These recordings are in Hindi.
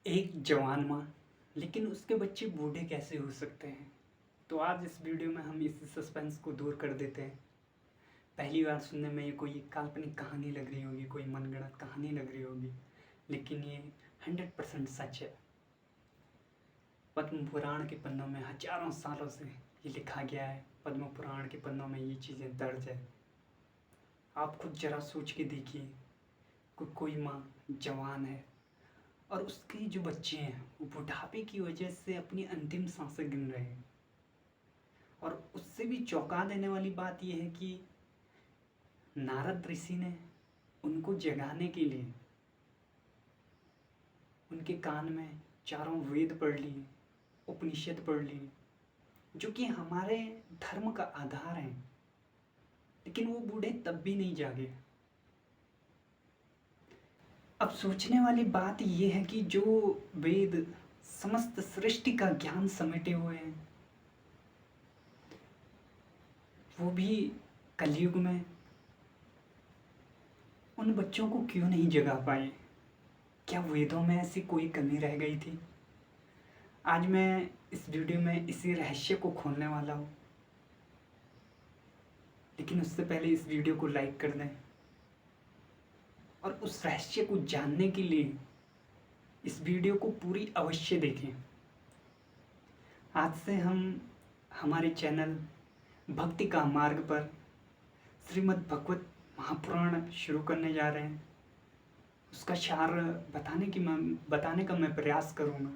एक जवान माँ, लेकिन उसके बच्चे बूढ़े कैसे हो सकते हैं। तो आज इस वीडियो में हम इस सस्पेंस को दूर कर देते हैं। पहली बार सुनने में ये कोई काल्पनिक कहानी लग रही होगी, कोई मनगढ़ंत कहानी लग रही होगी, लेकिन ये 100% सच है। पद्म पुराण के पन्नों में हजारों सालों से ये लिखा गया है। पद्म पुराण के पन्नों में ये चीज़ें दर्ज है। आप खुद जरा सोच के देखिए, कोई माँ जवान है और उसके जो बच्चे हैं वो बुढ़ापे की वजह से अपनी अंतिम सांसें गिन रहे हैं। और उससे भी चौंका देने वाली बात यह है कि नारद ऋषि ने उनको जगाने के लिए उनके कान में चारों वेद पढ़ लिए, उपनिषद पढ़ लिए, जो कि हमारे धर्म का आधार है। लेकिन वो बूढ़े तब भी नहीं जागे। अब सोचने वाली बात यह है कि जो वेद समस्त सृष्टि का ज्ञान समेटे हुए हैं, वो भी कलयुग में उन बच्चों को क्यों नहीं जगा पाए। क्या वेदों में ऐसी कोई कमी रह गई थी? आज मैं इस वीडियो में इसी रहस्य को खोलने वाला हूँ। लेकिन उससे पहले इस वीडियो को लाइक कर दें और उस रहस्य को जानने के लिए इस वीडियो को पूरी अवश्य देखें। आज से हम हमारे चैनल भक्ति का मार्ग पर श्रीमद् भगवत महापुराण शुरू करने जा रहे हैं। उसका सार बताने का मैं प्रयास करूँगा।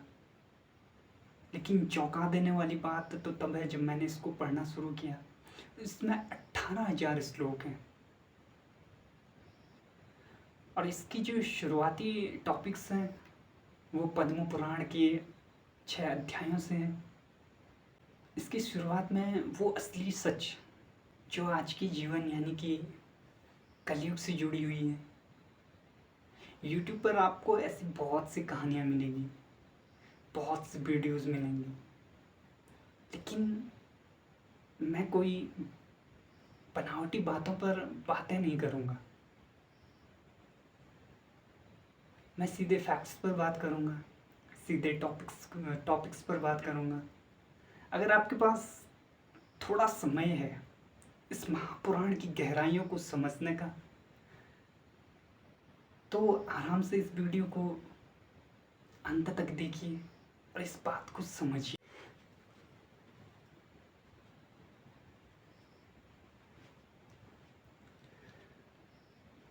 लेकिन चौंका देने वाली बात तो तब है जब मैंने इसको पढ़ना शुरू किया। इसमें 18,000 श्लोक हैं और इसकी जो शुरुआती टॉपिक्स हैं वो पद्म पुराण के 6 अध्यायों से हैं। इसकी शुरुआत में वो असली सच जो आज की जीवन यानी कि कलयुग से जुड़ी हुई है। YouTube पर आपको ऐसी बहुत सी कहानियाँ मिलेंगी, बहुत सी वीडियोस मिलेंगी, लेकिन मैं कोई बनावटी बातों पर बातें नहीं करूँगा। मैं सीधे फैक्ट्स पर बात करूँगा, सीधे टॉपिक्स पर बात करूँगा। अगर आपके पास थोड़ा समय है इस महापुराण की गहराइयों को समझने का, तो आराम से इस वीडियो को अंत तक देखिए और इस बात को समझिए।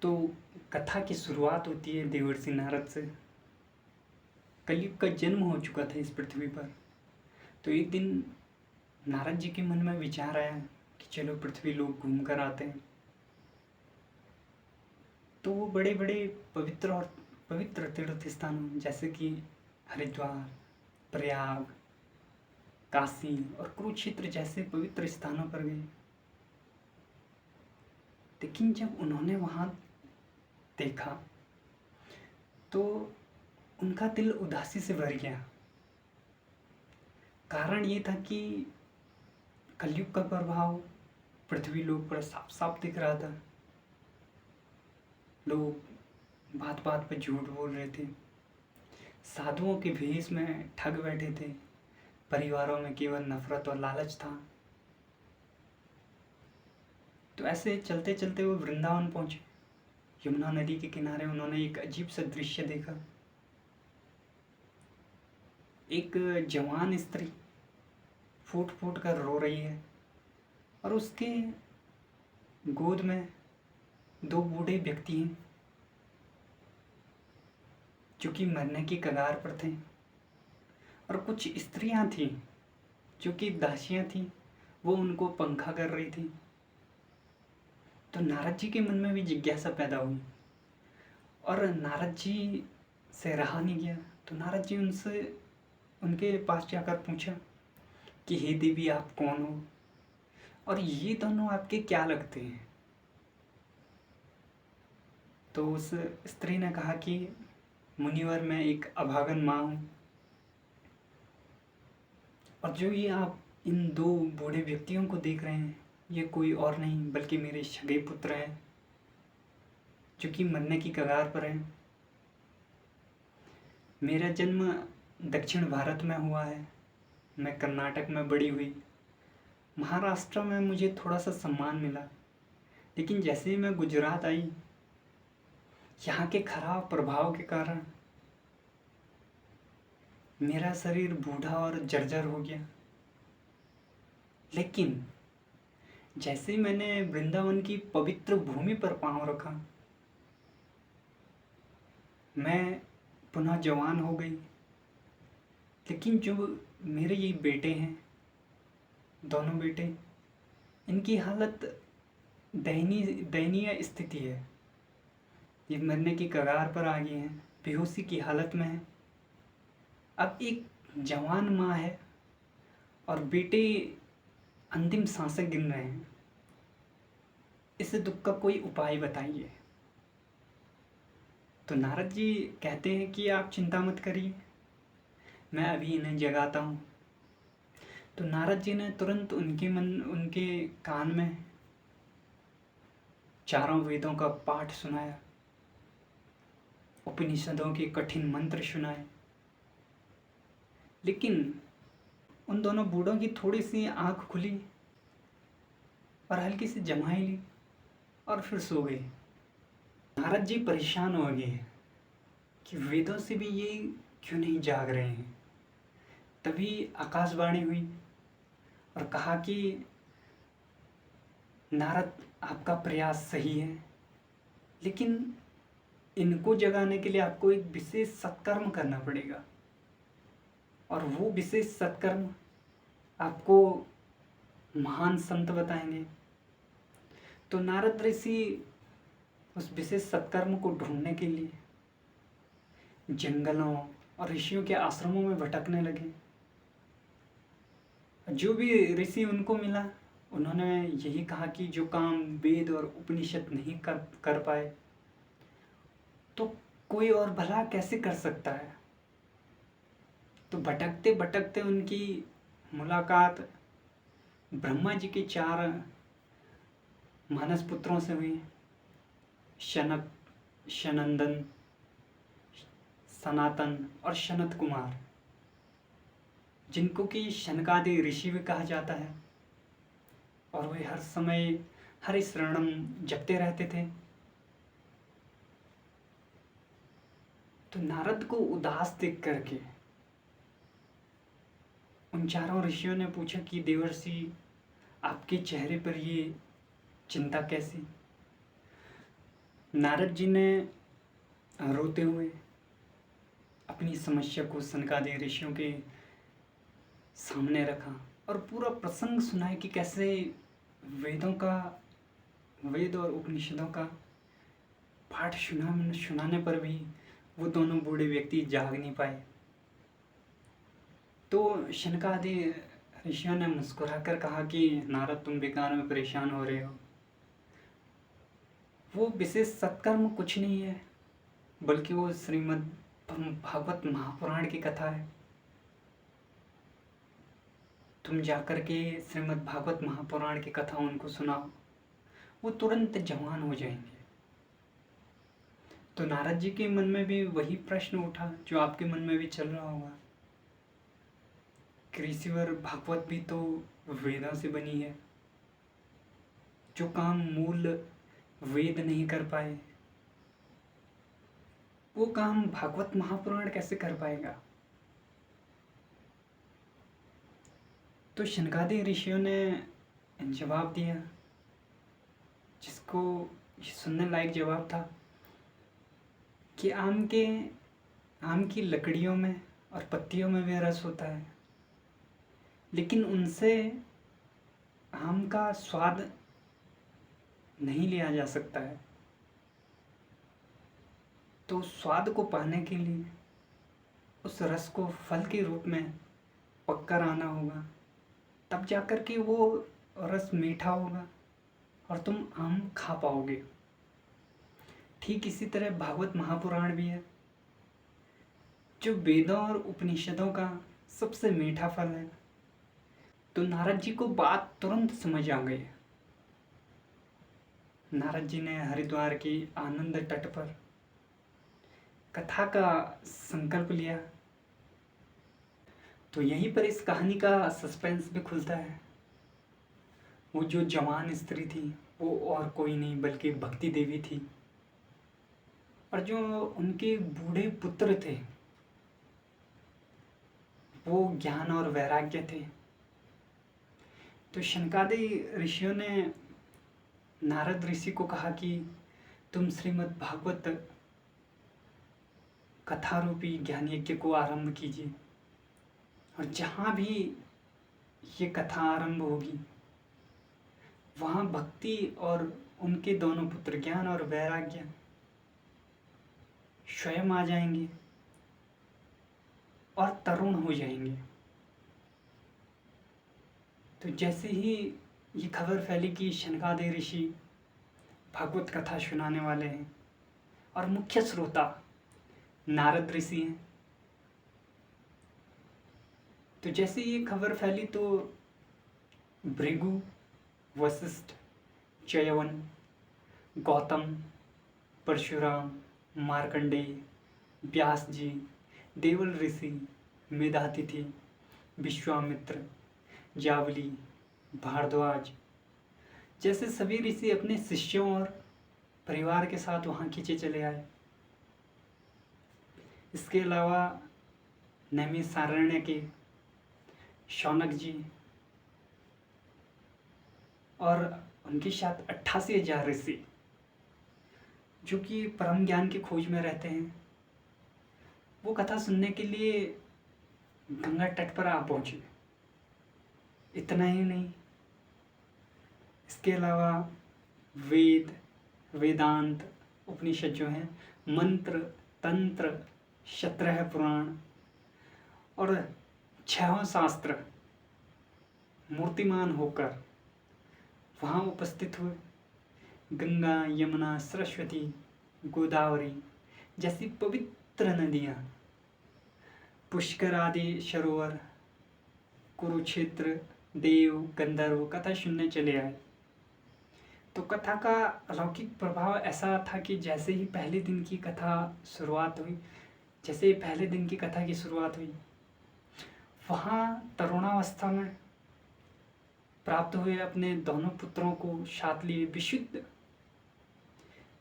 तो कथा की शुरुआत होती है देवर्षि नारद से। कलयुग का जन्म हो चुका था इस पृथ्वी पर। तो एक दिन नारद जी के मन में विचार आया कि चलो पृथ्वी लोग घूम कर आते हैं। तो वो बड़े बड़े पवित्र तीर्थ स्थानों जैसे कि हरिद्वार, प्रयाग, काशी और कुरुक्षेत्र जैसे पवित्र स्थानों पर गए। लेकिन जब उन्होंने वहाँ देखा तो उनका दिल उदासी से भर गया। कारण ये था कि कलयुग का प्रभाव पृथ्वी लोक पर साफ साफ दिख रहा था। लोग बात बात पर झूठ बोल रहे थे, साधुओं के भेष में ठग बैठे थे, परिवारों में केवल नफरत और लालच था। तो ऐसे चलते चलते वो वृंदावन पहुंचे। यमुना नदी के किनारे उन्होंने एक अजीब सा दृश्य देखा। एक जवान स्त्री फूट फूट कर रो रही है और उसके गोद में 2 बूढ़े व्यक्ति हैं जो कि मरने की कगार पर थे। और कुछ स्त्रियां थीं जो कि दासियां थीं, वो उनको पंखा कर रही थी। तो नारद जी के मन में भी जिज्ञासा पैदा हुई और नारद जी से रहा नहीं गया। तो नारद जी उनके पास जाकर पूछा कि हे देवी, आप कौन हो और ये दोनों आपके क्या लगते हैं। तो उस स्त्री ने कहा कि मुनिवर, मैं एक अभागन माँ हूँ और जो ये आप इन 2 बूढ़े व्यक्तियों को देख रहे हैं ये कोई और नहीं बल्कि मेरे सगे पुत्र हैं जो कि मरने की कगार पर हैं। मेरा जन्म दक्षिण भारत में हुआ है। मैं कर्नाटक में बड़ी हुई। महाराष्ट्र में मुझे थोड़ा सा सम्मान मिला, लेकिन जैसे ही मैं गुजरात आई, यहाँ के खराब प्रभाव के कारण मेरा शरीर बूढ़ा और जर्जर हो गया। लेकिन जैसे ही मैंने वृंदावन की पवित्र भूमि पर पांव रखा, मैं पुनः जवान हो गई। लेकिन जो मेरे ये बेटे हैं, दोनों बेटे, इनकी हालत दयनीय स्थिति है। ये मरने की कगार पर आ गए हैं, बेहोशी की हालत में है। अब एक जवान माँ है और बेटे अंतिम सांसें गिन रहे हैं। इस दुख का कोई उपाय बताइए। तो नारद जी कहते हैं कि आप चिंता मत करिए, मैं अभी इन्हें जगाता हूँ। तो नारद जी ने तुरंत उनके कान में चारों वेदों का पाठ सुनाया, उपनिषदों के कठिन मंत्र सुनाए। लेकिन उन दोनों बूढ़ों की थोड़ी सी आंख खुली और हल्की सी जमाई ली और फिर सो गए। नारद जी परेशान हो गए कि वेदों से भी ये क्यों नहीं जाग रहे हैं। तभी आकाशवाणी हुई और कहा कि नारद, आपका प्रयास सही है, लेकिन इनको जगाने के लिए आपको एक विशेष सत्कर्म करना पड़ेगा। और वो विशेष सत्कर्म आपको महान संत बताएंगे। तो नारद ऋषि उस विशेष सत्कर्म को ढूंढने के लिए जंगलों और ऋषियों के आश्रमों में भटकने लगे। जो भी ऋषि उनको मिला, उन्होंने यही कहा कि जो काम वेद और उपनिषद नहीं कर पाए, तो कोई और भला कैसे कर सकता है। तो भटकते भटकते उनकी मुलाकात ब्रह्मा जी के 4 मानस पुत्रों से हुई। शनक, शनंदन, सनातन और शनत कुमार, जिनको कि शनकादि ऋषि भी कहा जाता है। और वे हर समय हरि शरणम जपते रहते थे। तो नारद को उदास देख करके उन चारों ऋषियों ने पूछा कि देवर्षि, आपके चेहरे पर ये चिंता कैसी। नारद जी ने रोते हुए अपनी समस्या को सनकादि ऋषियों के सामने रखा और पूरा प्रसंग सुनाया कि कैसे वेद और उपनिषदों का पाठ सुनाने पर भी वो दोनों बूढ़े व्यक्ति जाग नहीं पाए। तो शनकादि ऋषियों ने मुस्कुराकर कहा कि नारद, तुम बेकार में परेशान हो रहे हो। वो विशेष सत्कर्म कुछ नहीं है, बल्कि वो श्रीमद् भागवत महापुराण की कथा है। तुम जाकर के श्रीमद् भागवत महापुराण की कथा उनको सुनाओ, वो तुरंत जवान हो जाएंगे। तो नारद जी के मन में भी वही प्रश्न उठा जो आपके मन में भी चल रहा होगा कि ऋषिवर, भागवत भी तो वेदों से बनी है। जो काम मूल वेद नहीं कर पाए, वो काम भागवत महापुराण कैसे कर पाएगा। तो शनकादि ऋषियों ने जवाब दिया, जिसको सुनने लायक जवाब था कि आम की लकड़ियों में और पत्तियों में भी रस होता है, लेकिन उनसे आम का स्वाद नहीं लिया जा सकता है। तो स्वाद को पाने के लिए उस रस को फल के रूप में पककर आना होगा, तब जाकर के वो रस मीठा होगा और तुम आम खा पाओगे। ठीक इसी तरह भागवत महापुराण भी है, जो वेदों और उपनिषदों का सबसे मीठा फल है। तो नारद जी को बात तुरंत समझ आ गई। नारद जी ने हरिद्वार की आनंद तट पर कथा का संकल्प लिया, तो यहीं पर इस कहानी का सस्पेंस भी खुलता है। वो जो जवान स्त्री थी वो और कोई नहीं बल्कि भक्ति देवी थी, और जो उनके बूढ़े पुत्र थे वो ज्ञान और वैराग्य थे। तो शनकादि ऋषियों ने नारद ऋषि को कहा कि तुम श्रीमद् भागवत कथा रूपी ज्ञान यज्ञ को आरंभ कीजिए, और जहाँ भी ये कथा आरंभ होगी वहाँ भक्ति और उनके दोनों पुत्र ज्ञान और वैराग्य स्वयं आ जाएंगे और तरुण हो जाएंगे। तो जैसे ही ये खबर फैली कि शनकादि ऋषि भागवत कथा सुनाने वाले हैं और मुख्य श्रोता नारद ऋषि हैं, तो जैसे ये खबर फैली तो भृगु, वशिष्ठ, चयवन, गौतम, परशुराम, मार्कंडेय, व्यास जी, देवल ऋषि, मेधातिथि, विश्वामित्र, जावली, भारद्वाज जैसे सभी ऋषि अपने शिष्यों और परिवार के साथ वहाँ खींचे चले आए। इसके अलावा नैमिषारण्य के शौनक जी और उनके साथ 88,000 ऋषि जो कि परम ज्ञान की खोज में रहते हैं, वो कथा सुनने के लिए गंगा तट पर आ पहुँचे। इतना ही नहीं, इसके अलावा वेद, वेदांत, उपनिषद जो हैं, मंत्र, तंत्र, 17 पुराण और 6 शास्त्र मूर्तिमान होकर वहाँ उपस्थित हुए। गंगा, यमुना, सरस्वती, गोदावरी जैसी पवित्र नदियाँ, पुष्कर आदि सरोवर, कुरुक्षेत्र, देव, गंधर्व कथा सुनने चले आए। तो कथा का अलौकिक प्रभाव ऐसा था कि जैसे ही पहले दिन की कथा शुरुआत हुई, जैसे ही पहले दिन की कथा की शुरुआत हुई, वहाँ तरुणावस्था में प्राप्त हुए अपने दोनों पुत्रों को साथ लिए विशुद्ध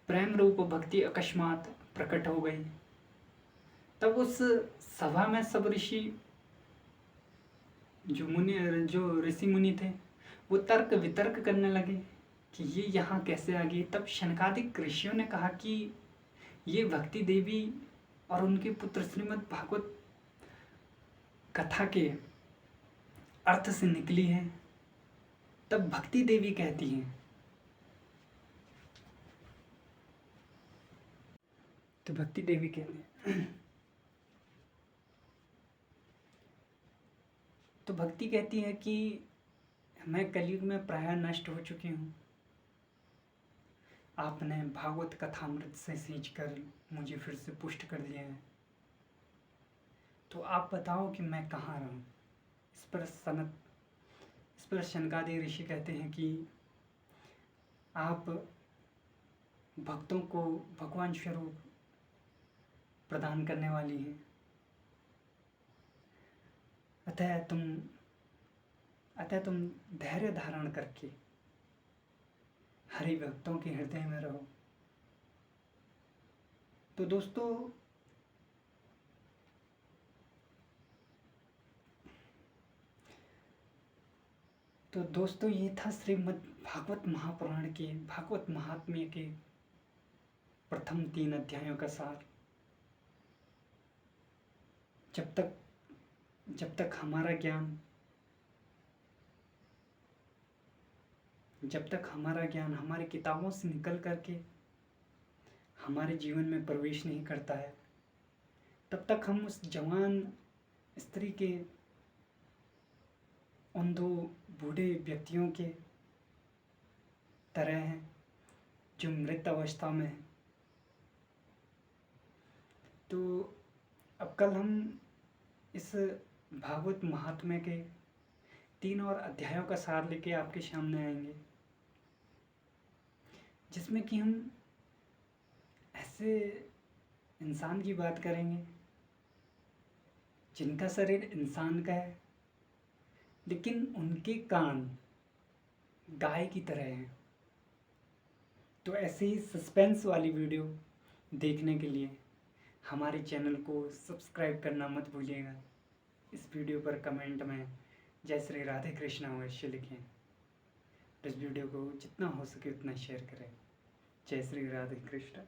प्रेम रूप भक्ति अकस्मात प्रकट हो गई। तब उस सभा में सब ऋषि जो ऋषि मुनि थे वो तर्क वितर्क करने लगे कि ये यहाँ कैसे आ गई। तब शनकादिक ऋषियों ने कहा कि ये भक्ति देवी और उनके पुत्र श्रीमद् भागवत कथा के अर्थ से निकली है। तब भक्ति देवी कहती हैं, तो भक्ति देवी कहते हैं तो भक्ति कहती है कि मैं कलयुग में प्रायः नष्ट हो चुकी हूँ। आपने भागवत कथामृत से सींच कर मुझे फिर से पुष्ट कर दिया है, तो आप बताओ कि मैं कहाँ रहूँ। इस पर शनकादि ऋषि कहते हैं कि आप भक्तों को भगवान स्वरूप प्रदान करने वाली हैं, अतः तुम धैर्य धारण करके हरि भक्तों के हृदय में रहो। तो दोस्तों ये था श्रीमद् भागवत महापुराण के भागवत महात्म्य के प्रथम 3 अध्यायों का सार। जब तक हमारा ज्ञान हमारी किताबों से निकल करके हमारे जीवन में प्रवेश नहीं करता है, तब तक हम उस जवान स्त्री के उन 2 बूढ़े व्यक्तियों के तरह हैं जो मृत अवस्था में हैं। तो अब कल हम इस भागवत महात्म्य के 3 और अध्यायों का सार लेके आपके सामने आएंगे, जिसमें कि हम ऐसे इंसान की बात करेंगे जिनका शरीर इंसान का है लेकिन उनके कान गाय की तरह हैं। तो ऐसे ही सस्पेंस वाली वीडियो देखने के लिए हमारे चैनल को सब्सक्राइब करना मत भूलिएगा। इस वीडियो पर कमेंट में जय श्री राधे कृष्णा अवश्य लिखें। इस वीडियो को जितना हो सके उतना शेयर करें। जय श्री राधे कृष्ण।